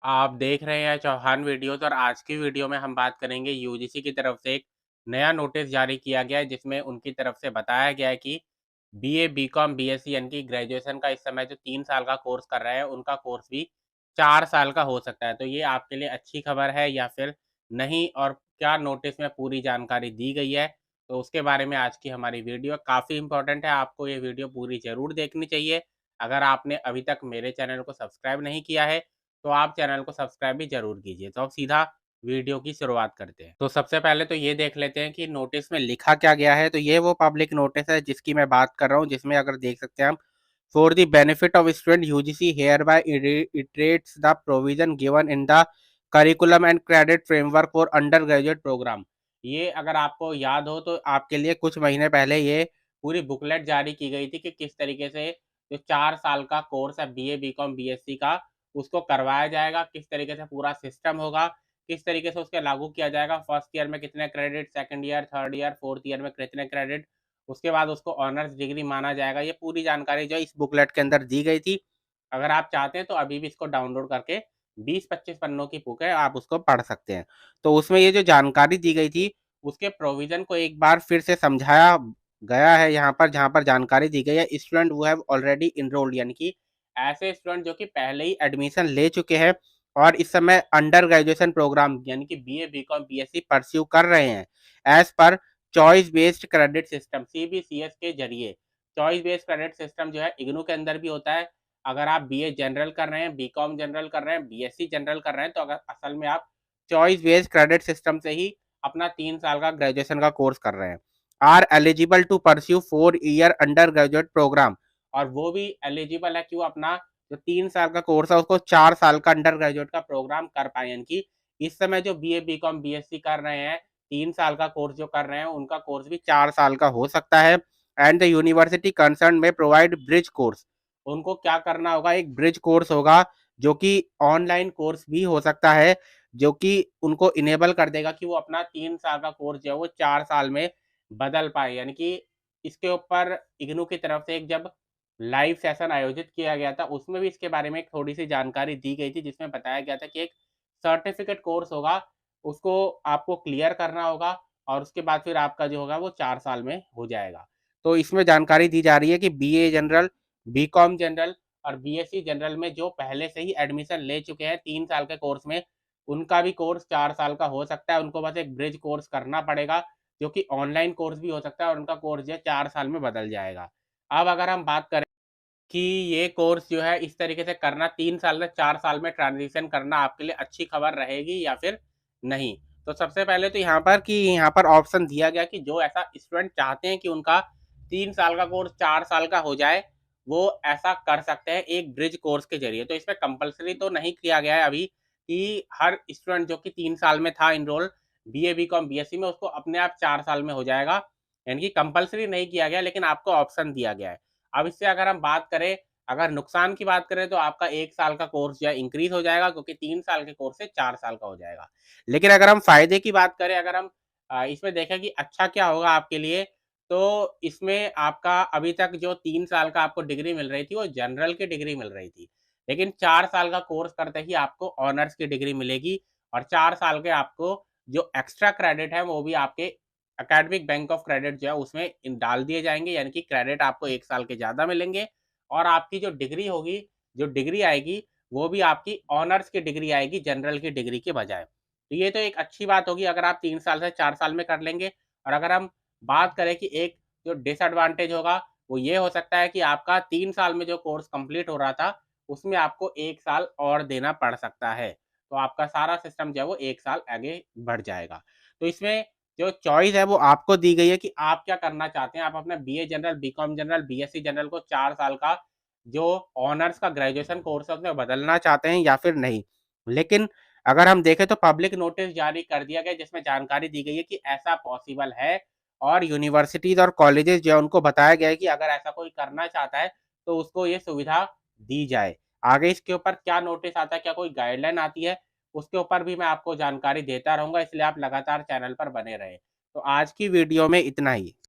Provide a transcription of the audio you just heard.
आप देख रहे हैं चौहान वीडियोज़ और आज की वीडियो में हम बात करेंगे यूजीसी की तरफ से एक नया नोटिस जारी किया गया है जिसमें उनकी तरफ से बताया गया है कि बीए, बीकॉम, बीएससी यानी कि ग्रेजुएशन का इस समय जो 3 साल का कोर्स कर रहे हैं उनका कोर्स भी 4 साल का हो सकता है। तो ये आपके लिए अच्छी खबर है या फिर नहीं और क्या नोटिस में पूरी जानकारी दी गई है, तो उसके बारे में आज की हमारी वीडियो काफ़ी इम्पोर्टेंट है। आपको ये वीडियो पूरी ज़रूर देखनी चाहिए। अगर आपने अभी तक मेरे चैनल को सब्सक्राइब नहीं किया है तो आप चैनल को सब्सक्राइब भी ज़रूर कीजिए। तो अब सीधा वीडियो की शुरुआत करते हैं। तो सबसे पहले तो ये देख लेते हैं कि नोटिस में लिखा क्या गया है। तो ये वो पब्लिक नोटिस है जिसकी मैं बात कर रहा हूँ, जिसमें अगर देख सकते हैं हम, for the benefit of student UGC hereby iterates the provision given in the curriculum and credit framework for undergraduate programme. ये अगर आपको याद हो तो आपके लिए कुछ महीने पहले ये पूरी बुकलेट जारी की गई थी कि किस तरीके से जो 4 साल का कोर्स है बीए, बीकॉम, बीएससी का उसको करवाया जाएगा, किस तरीके से पूरा सिस्टम होगा, किस तरीके से उसके लागू किया जाएगा, फर्स्ट ईयर में कितने credit, second year, third year, fourth year में कितने क्रेडिट, उसके बाद उसको ऑनर्स डिग्री माना जाएगा। ये पूरी जानकारी जो इस बुकलेट के अंदर दी गई थी। अगर आप चाहते हैं तो अभी भी इसको डाउनलोड करके 20-25 पन्नों की बुक है, आप उसको पढ़ सकते हैं। तो उसमें ये जो जानकारी दी गई थी, उसके प्रोविज़न को एक बार फिर से समझाया गया है यहाँ पर, जहाँ पर जानकारी दी गई है student who have already enrolled, यानी कि ऐसे स्टूडेंट जो कि पहले ही एडमिशन ले चुके हैं और इस समय अंडर ग्रेजुएशन प्रोग्राम यानी कि बीए, बीकॉम, बीएससी परस्यू कर रहे हैं as per choice based credit system CBCS के जरिए। चॉइस बेस्ड क्रेडिट सिस्टम जो है इग्नू के अंदर भी होता है। अगर आप बीए जनरल कर रहे हैं, बीकॉम जनरल कर रहे हैं, बीएससी जनरल कर रहे हैं, तो अगर असल में आप चॉइस बेस्ड क्रेडिट सिस्टम से ही अपना 3 साल का ग्रेजुएशन का कोर्स कर रहे हैं। Are eligible to pursue 4 year undergraduate programme, और वो भी एलिजिबल है कि वो अपना जो 3 साल का कोर्स है उसको 4 साल का अंडर ग्रेजुएट का प्रोग्राम कर पाए। यानी कि इस समय जो बीए, बीकॉम, बीएससी कर रहे हैं, 3 साल का कोर्स जो कर रहे हैं, उनका कोर्स भी 4 साल का हो सकता है। एंड द यूनिवर्सिटी कंसर्न में प्रोवाइड ब्रिज कोर्स, उनको क्या करना होगा, एक ब्रिज कोर्स होगा जो कि ऑनलाइन कोर्स भी हो सकता है, जो कि उनको इनेबल कर देगा कि वो अपना 3 साल का कोर्स जो है वो 4 साल में बदल पाए। यानी कि इसके ऊपर इग्नू की तरफ से एक जब लाइव सेशन आयोजित किया गया था, उसमें भी इसके बारे में एक थोड़ी-सी जानकारी दी गई थी, जिसमें बताया गया था कि एक सर्टिफ़िकेट कोर्स होगा, उसको आपको क्लियर करना होगा और उसके बाद फिर आपका जो होगा वो 4 साल में हो जाएगा। तो इसमें जानकारी दी जा रही है कि बीए जनरल, बीकॉम जनरल और बीएससी जनरल में जो पहले से ही एडमिशन ले चुके हैं 3 साल के कोर्स में, उनका भी कोर्स 4 साल का हो सकता है। उनको बस एक ब्रिज कोर्स करना पड़ेगा, जो कि ऑनलाइन कोर्स भी हो सकता है और उनका कोर्स जो है 4 साल में बदल जाएगा। अब अगर हम बात करें कि ये कोर्स जो है इस तरीके से करना 3 साल से 4 साल में ट्रांज़िशन करना आपके लिए अच्छी खबर रहेगी या फिर नहीं? तो सबसे पहले तो यहाँ पर ऑप्शन दिया गया कि जो ऐसा स्टूडेंट चाहते हैं कि उनका 3 साल का कोर्स 4 साल का हो जाए, वो ऐसा कर सकते हैं एक ब्रिज कोर्स के ज़रिए। तो इसमें कंपल्सरी तो नहीं किया गया है अभी कि हर स्टूडेंट जो कि 3 साल में था एनरोल बीए, बीकॉम, बीएससी में, उसको अपने आप 4 साल में हो जाएगा। यानी कि कंपल्सरी नहीं किया गया, लेकिन आपको ऑप्शन दिया गया है। अब इससे अगर हम बात करें, अगर नुकसान की बात करें, तो आपका 1 साल का कोर्स जो है इंक्रीज़ हो जाएगा, क्योंकि 3 साल के कोर्स से 4 साल का हो जाएगा। लेकिन अगर हम फ़ायदे की बात करें, अगर हम इसमें देखें कि अच्छा क्या होगा आपके लिए, तो इसमें आपका अभी तक जो 3 साल का आपको डिग्री मिल रही थी, वो जनरल की डिग्री मिल रही थी। लेकिन 4 साल का कोर्स करते ही आपको ऑनर्स की डिग्री मिलेगी और 4 साल के आपको जो एक्स्ट्रा क्रेडिट है, वो भी आपके एकेडमिक बैंक ऑफ क्रेडिट जो है उसमें डाल दिए जाएँगे। यानी कि क्रेडिट आपको 1 साल के ज़्यादा मिलेंगे और आपकी जो डिग्री होगी, जो डिग्री आएगी, वो भी आपकी ऑनर्स की डिग्री आएगी जनरल की डिग्री के बजाय। तो ये तो एक अच्छी बात होगी अगर आप 3 साल से 4 साल में कर लेंगे। और अगर हम बात करें कि एक जो डिसएडवांटेज होगा, वो ये हो सकता है कि आपका 3 साल में जो कोर्स कंप्लीट हो रहा था, उसमें आपको 1 साल और देना पड़ सकता है। तो आपका सारा सिस्टम जो है वो 1 साल आगे बढ़ जाएगा। तो इसमें जो चॉइस है वो आपको दी गई है कि आप क्या करना चाहते हैं। आप अपना BA general, BCom general, BSc general को 4 साल का जो ऑनर्स का ग्रेजुएशन कोर्स है उसमें बदलना चाहते हैं या फिर नहीं। लेकिन अगर हम देखें तो पब्लिक नोटिस जारी कर दिया गया, जिसमें जानकारी दी गई है कि ऐसा पॉसिबल है और यूनिवर्सिटीज़ और कॉलेजेस जो है उनको बताया गया है कि अगर ऐसा कोई करना चाहता है तो उसको ये सुविधा दी जाए। आगे इसके ऊपर क्या नोटिस आता है, क्या कोई गाइडलाइन आती है, उसके ऊपर भी मैं आपको जानकारी देता रहूँगा, इसलिए आप लगातार चैनल पर बने रहें। तो आज की वीडियो में इतना ही।